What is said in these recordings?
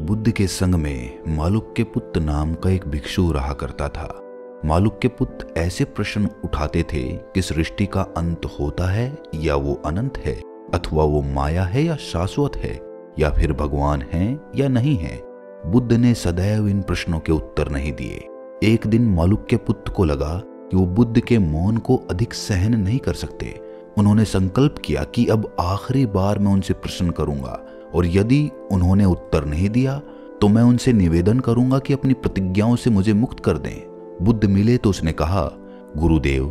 बुद्ध के संग में मालुक्य पुत्र नाम का एक भिक्षु रहा करता था। मालुक्य पुत्र ऐसे प्रश्न उठाते थे कि सृष्टि का अंत होता है या वो अनंत है, अथवा वो माया है या शाश्वत है, या फिर भगवान है या नहीं है। बुद्ध ने सदैव इन प्रश्नों के उत्तर नहीं दिए। एक दिन मालुक्य पुत्र को लगा कि वो बुद्ध के मौन को अधिक सहन नहीं कर सकते। उन्होंने संकल्प किया कि अब आखिरी बार मैं उनसे प्रश्न करूंगा, और यदि उन्होंने उत्तर नहीं दिया तो मैं उनसे निवेदन करूंगा कि अपनी प्रतिज्ञाओं से मुझे मुक्त कर दें। बुद्ध मिले तो उसने कहा, गुरुदेव,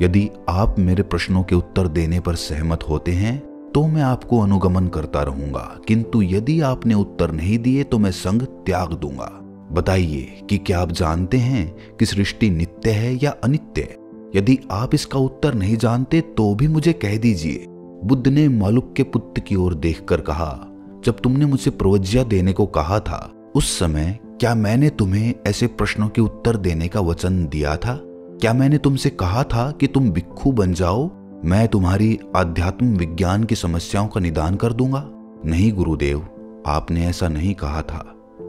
यदि आप मेरे प्रश्नों के उत्तर देने पर सहमत होते हैं तो मैं आपको अनुगमन करता रहूंगा, किंतु यदि आपने उत्तर नहीं दिए तो मैं संग त्याग दूंगा। बताइए कि क्या आप जानते हैं कि सृष्टि नित्य है या अनित्य? यदि आप इसका उत्तर नहीं जानते तो भी मुझे कह दीजिए। बुद्ध ने मालुक्य पुत्र की ओर देखकर कहा, जब तुमने मुझसे प्रवज्ञा देने को कहा था उस समय क्या मैंने तुम्हें ऐसे प्रश्नों के उत्तर देने का वचन दिया था? क्या मैंने तुमसे कहा था कि तुम भिक्षु बन जाओ, मैं तुम्हारी आध्यात्म विज्ञान की समस्याओं का निदान कर दूंगा? नहीं गुरुदेव, आपने ऐसा नहीं कहा था।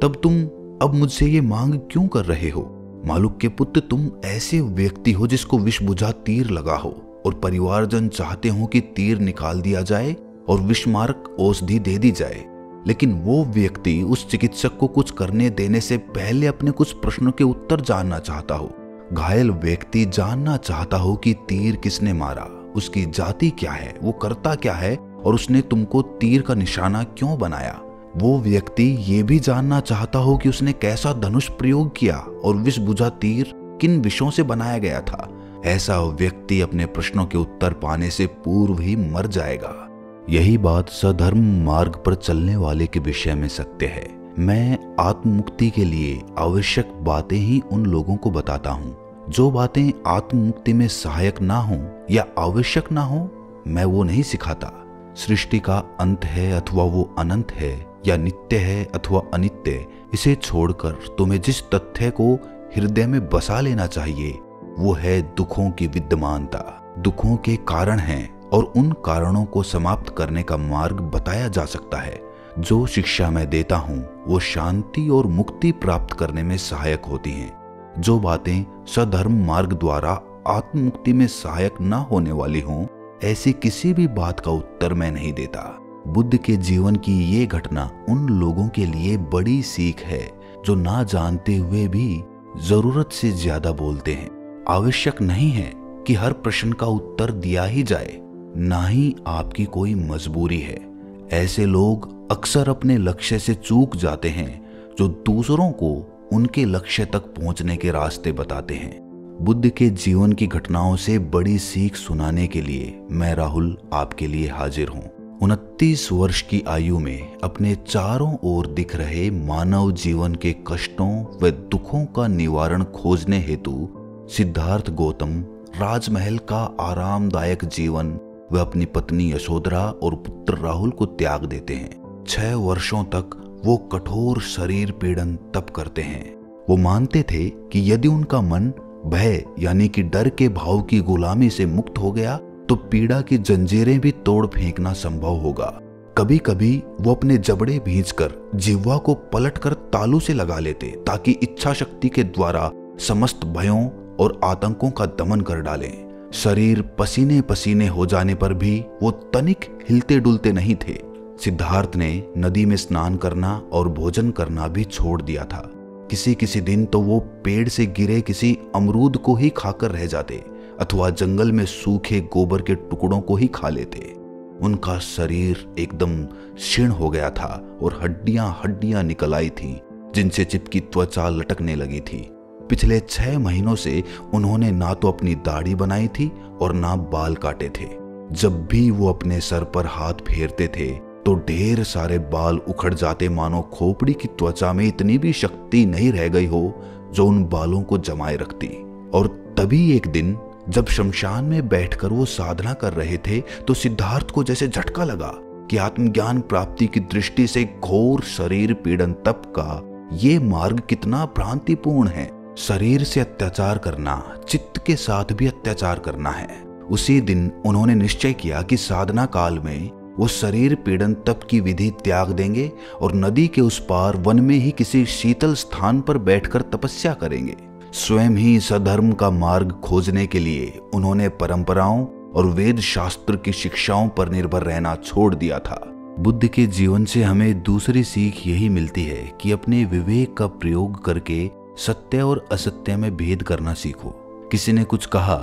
तब तुम अब मुझसे ये मांग क्यों कर रहे हो? मालुक्य पुत्र, तुम ऐसे व्यक्ति हो जिसको विष बुझा तीर लगा हो, और परिवारजन चाहते हो कि तीर निकाल दिया जाए और विषमारक औषधि दे दी जाए, लेकिन वो व्यक्ति उस चिकित्सक को कुछ करने देने से पहले अपने कुछ प्रश्नों के उत्तर जानना चाहता हो। घायल व्यक्ति जानना चाहता हो कि तीर किसने मारा, उसकी जाति क्या है, वो करता क्या है, और उसने तुमको तीर का निशाना क्यों बनाया। वो व्यक्ति ये भी जानना चाहता हो कि उसने कैसा धनुष प्रयोग किया और विष बुझा तीर किन विषयों से बनाया गया था। ऐसा व्यक्ति अपने प्रश्नों के उत्तर पाने से पूर्व ही मर जाएगा। यही बात सधर्म मार्ग पर चलने वाले के विषय में सत्य है। मैं आत्ममुक्ति के लिए आवश्यक बातें ही उन लोगों को बताता हूँ। जो बातें आत्ममुक्ति में सहायक ना हो या आवश्यक ना हो, मैं वो नहीं सिखाता। सृष्टि का अंत है अथवा वो अनंत है, या नित्य है अथवा अनित्य, इसे छोड़कर तुम्हें जिस तथ्य को हृदय में बसा लेना चाहिए वो है दुखों की विद्यमानता। दुखों के कारण हैं और उन कारणों को समाप्त करने का मार्ग बताया जा सकता है। जो शिक्षा मैं देता हूँ वो शांति और मुक्ति प्राप्त करने में सहायक होती हैं। जो बातें सधर्म मार्ग द्वारा आत्ममुक्ति में सहायक न होने वाली हों, ऐसी किसी भी बात का उत्तर मैं नहीं देता। बुद्ध के जीवन की ये घटना उन लोगों के लिए बड़ी सीख है जो ना जानते हुए भी जरूरत से ज्यादा बोलते हैं। आवश्यक नहीं है कि हर प्रश्न का उत्तर दिया ही जाए, ना ही आपकी कोई मजबूरी है। ऐसे लोग अक्सर अपने लक्ष्य से चूक जाते हैं जो दूसरों को उनके लक्ष्य तक पहुंचने के रास्ते बताते हैं। बुद्ध के जीवन की घटनाओं से बड़ी सीख सुनाने के लिए मैं राहुल आपके लिए हाजिर हूँ। 29 वर्ष की आयु में अपने चारों ओर दिख रहे मानव जीवन के कष्टों व दुखों का निवारण खोजने हेतु सिद्धार्थ गौतम राजमहल का आरामदायक जीवन व अपनी पत्नी यशोधरा और पुत्र राहुल को त्याग देते हैं। 6 वर्षों तक वो कठोर शरीर पीड़न तप करते हैं। वो मानते थे कि यदि उनका मन भय यानी कि डर के भाव की गुलामी से मुक्त हो गया तो पीड़ा की जंजीरें भी तोड़ फेंकना संभव होगा। कभी कभी वो अपने जबड़े भींचकर जिह्वा को पलटकर तालू से लगा लेते ताकि इच्छा शक्ति के द्वारा समस्त भयों और आतंकों का दमन कर डालें। शरीर पसीने पसीने हो जाने पर भी वो तनिक हिलते डुलते नहीं थे। सिद्धार्थ ने नदी में स्नान करना और भोजन करना भी छोड़ दिया था। किसी किसी दिन तो वो पेड़ से गिरे किसी अमरूद को ही खाकर रह जाते अथवा जंगल में सूखे गोबर के टुकड़ों को ही खा लेते। उनका शरीर एकदम क्षीण हो गया था और हड्डियां हड्डियां निकल आई थीं, जिनसे चिपकी त्वचा लटकने लगी थी। पिछले 6 महीनों से उन्होंने ना तो अपनी दाढ़ी बनाई थी और ना बाल काटे थे। जब भी वो अपने सर पर हाथ फेरते थे तो ढेर सारे बाल उखड़ जाते, मानो खोपड़ी की त्वचा में इतनी भी शक्ति नहीं रह गई हो जो उन बालों को जमाए रखती। और तभी एक दिन जब शमशान में बैठकर वो साधना कर रहे थे तो सिद्धार्थ को जैसे झटका लगा कि आत्मज्ञान प्राप्ति की दृष्टि से घोर शरीर पीड़न तप का ये मार्ग कितना भ्रांतिपूर्ण है। शरीर से अत्याचार करना चित्त के साथ भी अत्याचार करना है। उसी दिन उन्होंने निश्चय किया कि साधना काल में वो शरीर पीड़न तप की विधि त्याग देंगे और नदी के उस पार वन में ही किसी शीतल स्थान पर बैठकर तपस्या करेंगे। स्वयं ही सधर्म का मार्ग खोजने के लिए उन्होंने परंपराओं और वेद शास्त्र की शिक्षाओं पर निर्भर रहना छोड़ दिया था। बुद्ध के जीवन से हमें दूसरी सीख यही मिलती है कि अपने विवेक का प्रयोग करके सत्य और असत्य में भेद करना सीखो। किसी ने कुछ कहा,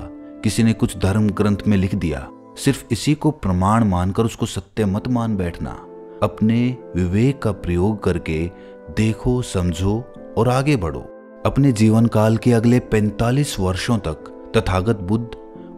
किसी ने कुछ धर्म ग्रंथ में लिख दिया, सिर्फ इसी को प्रमाण मानकर उसको सत्य मत मान बैठना। अपने विवेक का प्रयोग करके देखो, समझो और आगे बढ़ो। अपने जीवन काल के अगले 45 वर्षों तक तथागत बुद्ध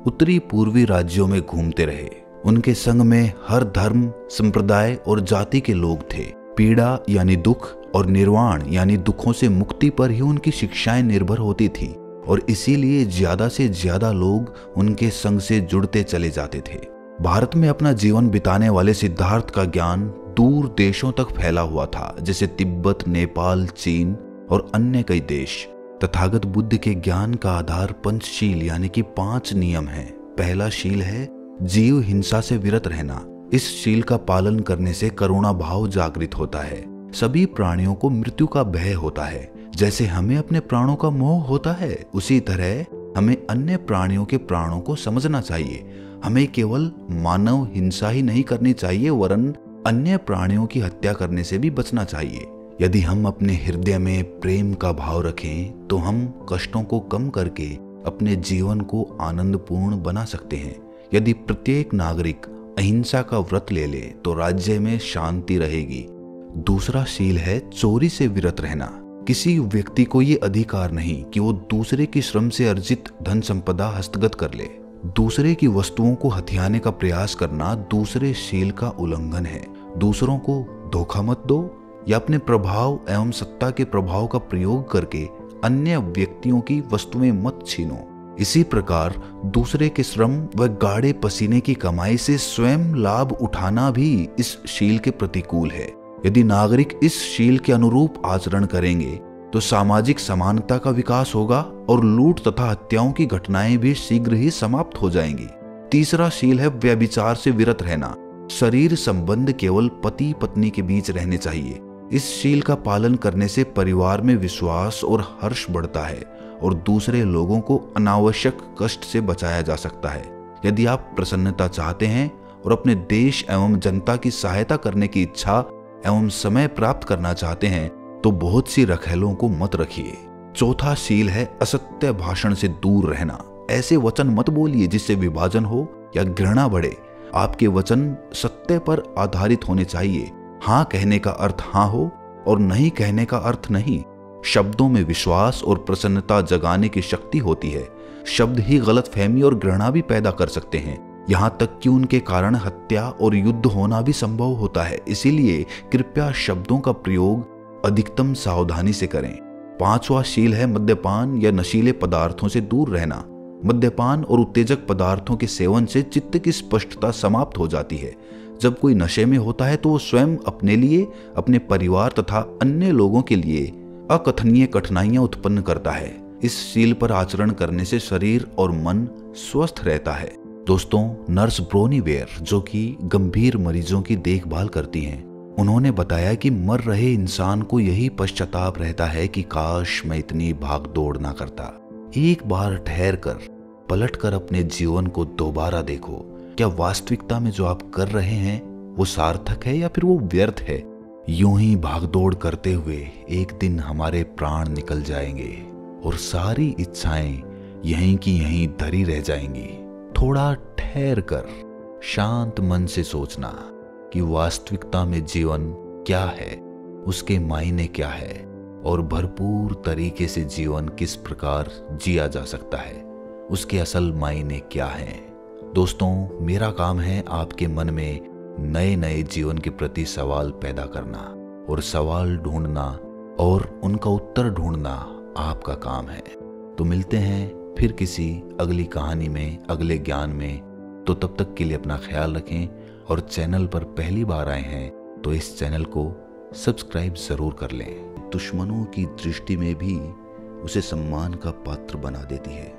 उत्तरी पूर्वी राज्यों में घूमते रहे। उनके संग में हर धर्म, संप्रदाय और जाति के लोग थे। पीड़ा यानी दुख और निर्वाण यानी दुखों से मुक्ति पर ही उनकी शिक्षाएं निर्भर होती थी और इसीलिए ज्यादा से ज्यादा लोग उनके संग से जुड़ते चले जाते थे। भारत में अपना जीवन बिताने वाले सिद्धार्थ का ज्ञान दूर देशों तक फैला हुआ था, जैसे तिब्बत, नेपाल, चीन और अन्य कई देश। तथागत बुद्ध के ज्ञान का आधार पंचशील यानी कि 5 नियम है। पहला शील है जीव हिंसा से विरत रहना। इस शील का पालन करने से करुणा भाव जागृत होता है। सभी प्राणियों को मृत्यु का भय होता है। जैसे हमें अपने प्राणों का मोह होता है, उसी तरह हमें अन्य प्राणियों के प्राणों को समझना चाहिए। हमें केवल मानव हिंसा ही नहीं करनी चाहिए, वरन अन्य प्राणियों की हत्या करने से भी बचना चाहिए। यदि हम अपने हृदय में प्रेम का भाव रखें तो हम कष्टों को कम करके अपने जीवन को आनंदपूर्ण बना सकते हैं। यदि प्रत्येक नागरिक अहिंसा का व्रत ले ले तो राज्य में शांति रहेगी। दूसरा शील है चोरी से विरत रहना। किसी व्यक्ति को ये अधिकार नहीं कि वो दूसरे की श्रम से अर्जित धन संपदा हस्तगत कर ले। दूसरे की वस्तुओं को हथियाने का प्रयास करना दूसरे शील का उल्लंघन है। दूसरों को धोखा मत दो या अपने प्रभाव एवं सत्ता के प्रभाव का प्रयोग करके अन्य व्यक्तियों की वस्तुएं मत छीनो। इसी प्रकार दूसरे के श्रम व गाढ़े पसीने की कमाई से स्वयं लाभ उठाना भी इस शील के प्रतिकूल है। यदि नागरिक इस शील के अनुरूप आचरण करेंगे तो सामाजिक समानता का विकास होगा और लूट तथा हत्याओं की घटनाएं भी शीघ्र ही समाप्त हो जाएंगी। तीसरा शील है व्यभिचार से विरत रहना। शरीर संबंध केवल पति पत्नी के बीच रहने चाहिए। इस शील का पालन करने से परिवार में विश्वास और हर्ष बढ़ता है और दूसरे लोगों को अनावश्यक कष्ट से बचाया जा सकता है। यदि आप प्रसन्नता चाहते हैं और अपने देश एवं जनता की सहायता करने की इच्छा एवं समय प्राप्त करना चाहते हैं तो बहुत सी रखेलों को मत रखिए। चौथा शील है असत्य भाषण से दूर रहना। ऐसे वचन मत बोलिए जिससे विभाजन हो या घृणा बढ़े। आपके वचन सत्य पर आधारित होने चाहिए। हाँ कहने का अर्थ हाँ हो और नहीं कहने का अर्थ नहीं। शब्दों में विश्वास और प्रसन्नता जगाने की शक्ति होती है। शब्द ही गलतफहमी और घृणा भी पैदा कर सकते हैं, यहाँ तक कि उनके कारण हत्या और युद्ध होना भी संभव होता है। इसीलिए कृपया शब्दों का प्रयोग अधिकतम सावधानी से करें। पांचवा शील है मद्यपान या नशीले पदार्थों से दूर रहना। मद्यपान और उत्तेजक पदार्थों के सेवन से चित्त की स्पष्टता समाप्त हो जाती है। जब कोई नशे में होता है तो वो स्वयं अपने लिए, अपने परिवार तथा अन्य लोगों के लिए अकथनीय कठिनाइयां उत्पन्न करता है। इस शील पर आचरण करने से शरीर और मन स्वस्थ रहता है। दोस्तों, नर्स ब्रोनी वेयर, जो कि गंभीर मरीजों की देखभाल करती हैं, उन्होंने बताया कि मर रहे इंसान को यही पश्चाताप रहता है कि काश मैं इतनी भाग दौड़ ना करता। एक बार ठहर कर पलट कर अपने जीवन को दोबारा देखो। क्या वास्तविकता में जो आप कर रहे हैं वो सार्थक है या फिर वो व्यर्थ है? यूं ही भागदौड़ करते हुए एक दिन हमारे प्राण निकल जाएंगे और सारी इच्छाएं यहीं की यहीं धरी रह जाएंगी। थोड़ा ठहर कर शांत मन से सोचना कि वास्तविकता में जीवन क्या है, उसके मायने क्या है और भरपूर तरीके से जीवन किस प्रकार जिया जा सकता है, उसके असल मायने क्या हैं। दोस्तों, मेरा काम है आपके मन में नए नए जीवन के प्रति सवाल पैदा करना और सवाल ढूंढना और उनका उत्तर ढूंढना आपका काम है। तो मिलते हैं फिर किसी अगली कहानी में, अगले ज्ञान में। तो तब तक के लिए अपना ख्याल रखें और चैनल पर पहली बार आए हैं तो इस चैनल को सब्सक्राइब जरूर कर लें। दुश्मनों की दृष्टि में भी उसे सम्मान का पात्र बना देती है।